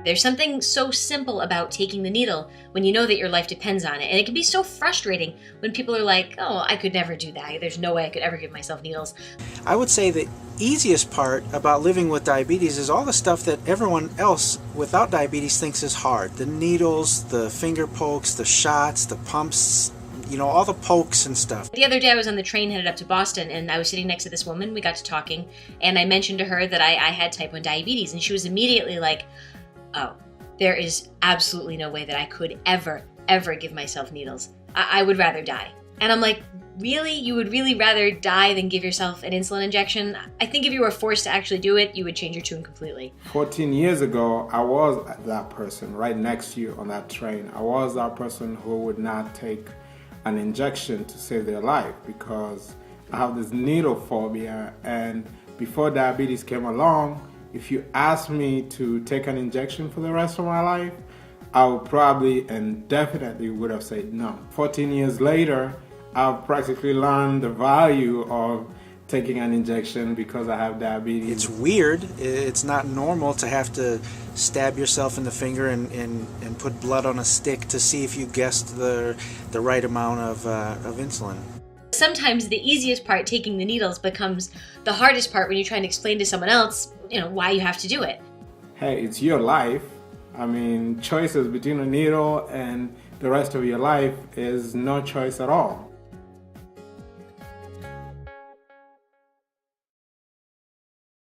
There's something so simple about taking the needle when you know that your life depends on it. And it can be so frustrating when people are like, oh, I could never do that. There's no way I could ever give myself needles. I would say the easiest part about living with diabetes is all the stuff that everyone else without diabetes thinks is hard. The needles, the finger pokes, the shots, the pumps, all the pokes and stuff. The other day I was on the train headed up to Boston, and I was sitting next to this woman. We got to talking, and I mentioned to her that I had type 1 diabetes, and she was immediately like, oh, there is absolutely no way that I could ever give myself needles. I would rather die. And I'm like, really? You would really rather die than give yourself an insulin injection? I think if you were forced to actually do it, you would change your tune completely. 14 years ago, I was that person right next to you on that train. I was that person who would not take an injection to save their life because I have this needle phobia, and before diabetes came along, if you asked me to take an injection for the rest of my life, I would probably and definitely would have said no. 14 years later, I've practically learned the value of taking an injection because I have diabetes. It's weird. It's not normal to have to stab yourself in the finger and put blood on a stick to see if you guessed the right amount of insulin. Sometimes the easiest part, taking the needles, becomes the hardest part when you're trying to explain to someone else, why you have to do it. Hey, it's your life. I mean, choices between a needle and the rest of your life is no choice at all.